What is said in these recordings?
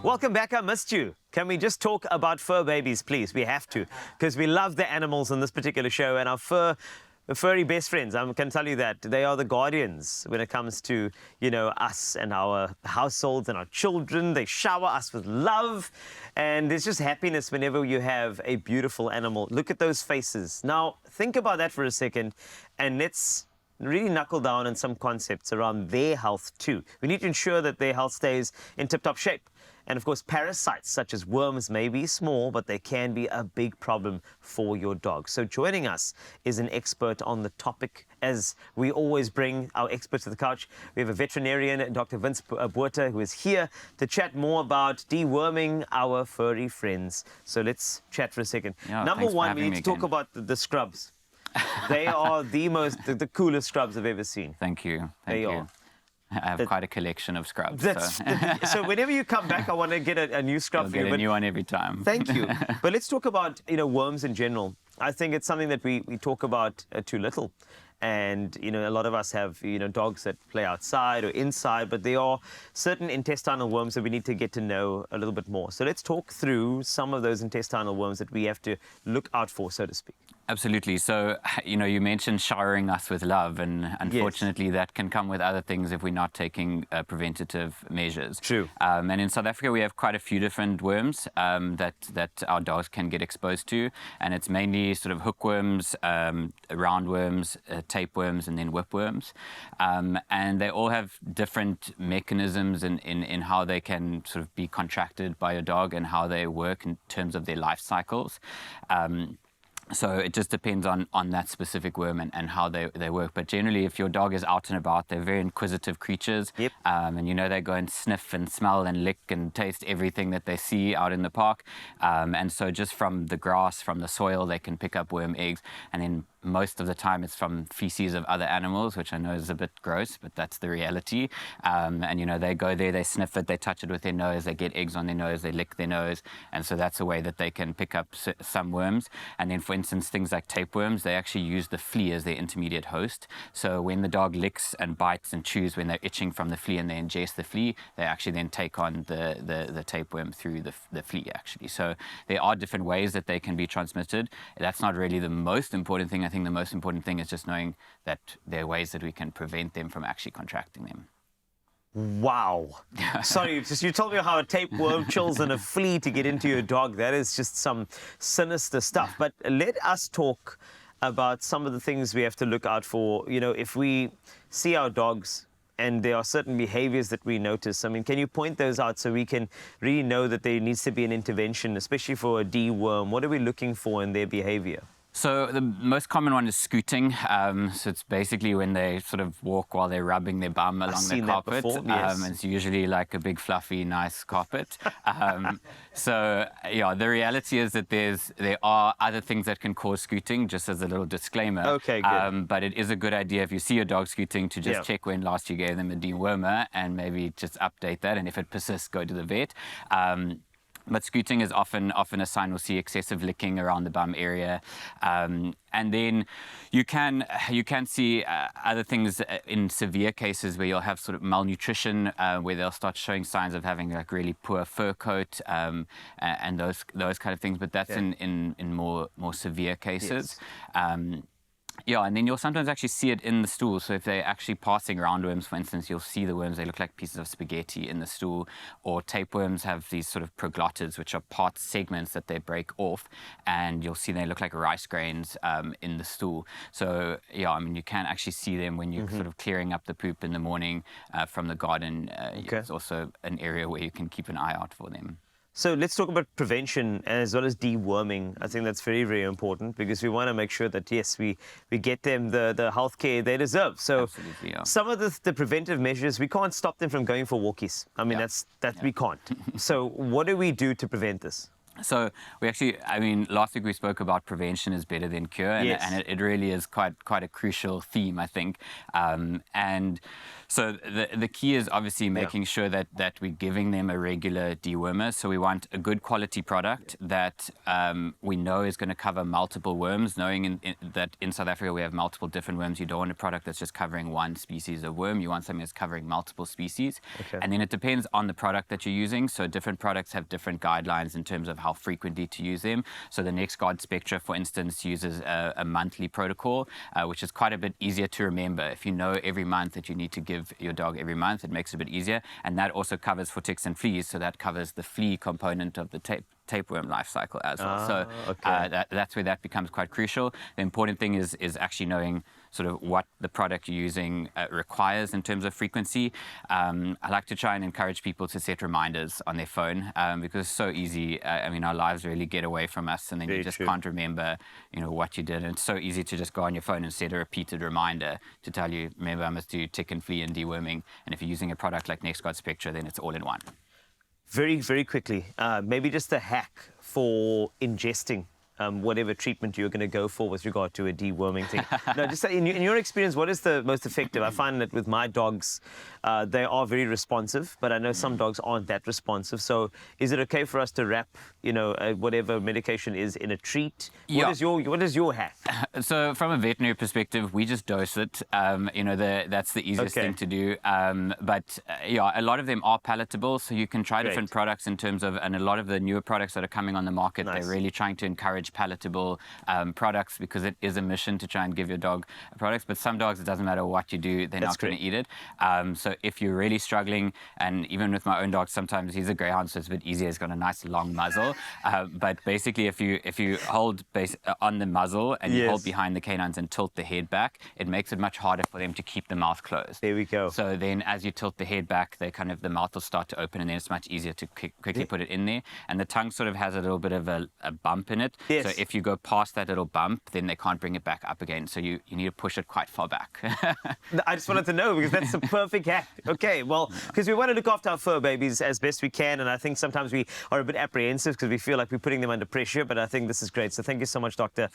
Welcome back. I missed you. Can we just talk about fur babies, please? We have to, because we love the animals on this particular show, and our furry best friends, I can tell you that. They are the guardians when it comes to, you know, us and our households and our children. They shower us with love, and there's just happiness whenever you have a beautiful animal. Look at those faces. Now, think about that for a second, and let's really knuckle down on some concepts around their health too. We need to ensure that their health stays in tip-top shape. And of course, parasites such as worms may be small, but they can be a big problem for your dog. So joining us is an expert on the topic. As we always bring our experts to the couch, we have a veterinarian, Dr. Vince Botha, who is here to chat more about deworming our furry friends. So let's chat for a second. Yeah, Number one, we need to talk about the scrubs. They are the coolest scrubs I've ever seen. Thank you. Thank you. I have quite a collection of scrubs. So whenever you come back, I want to get a new scrub for you. Get a new one every time. Thank you. But let's talk about, you know, worms in general. I think it's something that we talk about too little. And, you know, a lot of us have, you know, dogs that play outside or inside, but there are certain intestinal worms that we need to get to know a little bit more. So let's talk through some of those intestinal worms that we have to look out for, so to speak. Absolutely. So, you know, you mentioned showering us with love, and unfortunately that can come with other things if we're not taking preventative measures. True. And in South Africa, we have quite a few different worms that our dogs can get exposed to, and it's mainly sort of hookworms, roundworms, tapeworms, and then whipworms. And they all have different mechanisms in how they can sort of be contracted by your dog and how they work in terms of their life cycles. So it just depends on that specific worm and how they work. But generally, if your dog is out and about, they're very inquisitive creatures. Yep. And, you know, they go and sniff and smell and lick and taste everything that they see out in the park. And so just from the grass, from the soil, they can pick up worm eggs. And then most of the time it's from feces of other animals, which I know is a bit gross, but that's the reality. And, you know, they go there, they sniff it, they touch it with their nose, they get eggs on their nose, they lick their nose. And so that's a way that they can pick up some worms. And then, for instance, things like tapeworms, they actually use the flea as their intermediate host. So when the dog licks and bites and chews when they're itching from the flea and they ingest the flea, they actually then take on the tapeworm through the flea, actually. So there are different ways that they can be transmitted. That's not really the most important thing. I think the most important thing is just knowing that there are ways that we can prevent them from actually contracting them. Wow. Sorry, you told me how a tapeworm chills and a flea to get into your dog. That is just some sinister stuff. But let us talk about some of the things we have to look out for. You know, if we see our dogs and there are certain behaviors that we notice, I mean, can you point those out so we can really know that there needs to be an intervention, especially for a deworm? What are we looking for in their behavior? So the most common one is scooting. So it's basically when they sort of walk while they're rubbing their bum along the carpet. Before, yes. It's usually like a big, fluffy, nice carpet. So, yeah, the reality is that there are other things that can cause scooting, just as a little disclaimer. Okay, good. But it is a good idea if you see your dog scooting to just check when last you gave them a dewormer and maybe just update that. And if it persists, go to the vet. But scooting is often a sign. We'll see excessive licking around the bum area. And then you can see other things in severe cases where you'll have sort of malnutrition, where they'll start showing signs of having like really poor fur coat and those kind of things. But that's in more severe cases. Yes. Yeah, and then you'll sometimes actually see it in the stool. So if they're actually passing roundworms, for instance, you'll see the worms, they look like pieces of spaghetti in the stool. Or tapeworms have these sort of proglottids, which are segments that they break off, and you'll see they look like rice grains in the stool. So, yeah, I mean, you can actually see them when you're sort of clearing up the poop in the morning from the garden. It's also an area where you can keep an eye out for them. So let's talk about prevention as well as deworming. I think that's very, very important because we want to make sure that, yes, we get them the health care they deserve. So some of the preventive measures, we can't stop them from going for walkies. I mean, we can't. So what do we do to prevent this? So we actually, I mean, last week we spoke about prevention is better than cure, and, Yes. and it really is quite a crucial theme, I think. And so the key is obviously making sure that we're giving them a regular dewormer. So we want a good quality product that we know is going to cover multiple worms, knowing that in South Africa we have multiple different worms. You don't want a product that's just covering one species of worm. You want something that's covering multiple species. Okay. And then it depends on the product that you're using. So different products have different guidelines in terms of how frequently to use them. So the NEXGARD Spectra, for instance, uses a monthly protocol, which is quite a bit easier to remember. If you know every month that you need to give your dog every month, it makes it a bit easier. And that also covers for ticks and fleas, so that covers the flea component of the tapeworm life cycle as well. So that's where that becomes quite crucial. The important thing is actually knowing sort of what the product you're using requires in terms of frequency. I like to try and encourage people to set reminders on their phone because it's so easy. I mean, our lives really get away from us, and then you just can't remember, what you did. And it's so easy to just go on your phone and set a repeated reminder to tell you, remember, I must do tick and flea and deworming. And if you're using a product like NEXGARD Spectra, then it's all in one. Very, very quickly, maybe just a hack for ingesting whatever treatment you're going to go for with regard to a deworming thing. No, just in your experience, what is the most effective? I find that with my dogs, they are very responsive, but I know some dogs aren't that responsive. So is it okay for us to wrap, whatever medication is in a treat? Yeah. What is your hack? So from a veterinary perspective, we just dose it. That's the easiest thing to do. But a lot of them are palatable, so you can try different products in terms of, and a lot of the newer products that are coming on the market, they're really trying to encourage palatable products because it is a mission to try and give your dog products. But some dogs, it doesn't matter what you do, they're not going to eat it. So if you're really struggling, and even with my own dog, sometimes he's a greyhound, so it's a bit easier. He's got a nice long muzzle. But basically, if you hold on the muzzle and you hold behind the canines and tilt the head back, it makes it much harder for them to keep the mouth closed. There we go. So then as you tilt the head back, the mouth will start to open, and then it's much easier to quickly put it in there. And the tongue sort of has a little bit of a bump in it. Yes. So if you go past that little bump, then they can't bring it back up again. So you need to push it quite far back. I just wanted to know, because that's the perfect hack. Okay, well, because we want to look after our fur babies as best we can, and I think sometimes we are a bit apprehensive because we feel like we're putting them under pressure, but I think this is great. So thank you so much, Dr.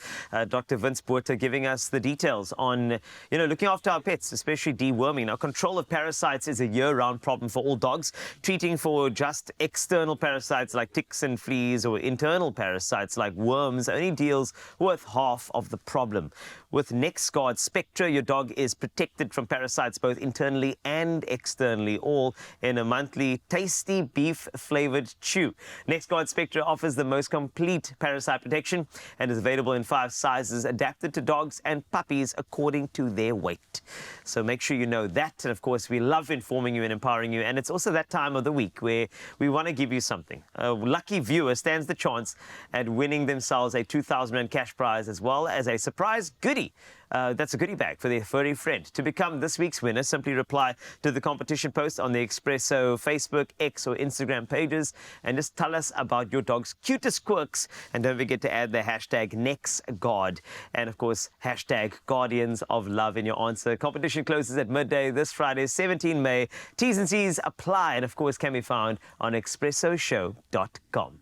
Vince Botha, giving us the details on, looking after our pets, especially deworming. Now, control of parasites is a year-round problem for all dogs. Treating for just external parasites like ticks and fleas or internal parasites like worms only deals with half of the problem. With NEXGARD Spectra, your dog is protected from parasites both internally and externally, all in a monthly tasty beef-flavored chew. NEXGARD Spectra offers the most complete parasite protection and is available in 5 sizes, adapted to dogs and puppies according to their weight. So make sure you know that. And of course, we love informing you and empowering you. And it's also that time of the week where we want to give you something. A lucky viewer stands the chance at winning themselves a 2,000 Rand cash prize, as well as a surprise goodie. That's a goodie bag for their furry friend. To become this week's winner, simply reply to the competition post on the Expresso Facebook, X or Instagram pages and just tell us about your dog's cutest quirks. And don't forget to add the hashtag NEXGARD and, of course, hashtag Guardians of Love in your answer. Competition closes at midday this Friday, 17 May. T's and C's apply and, of course, can be found on expressoshow.com.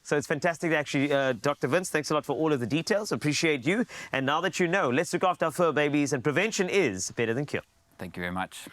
So it's fantastic, actually, Dr. Vince. Thanks a lot for all of the details. Appreciate you. And now that you know, let's look after our fur babies, and prevention is better than cure. Thank you very much.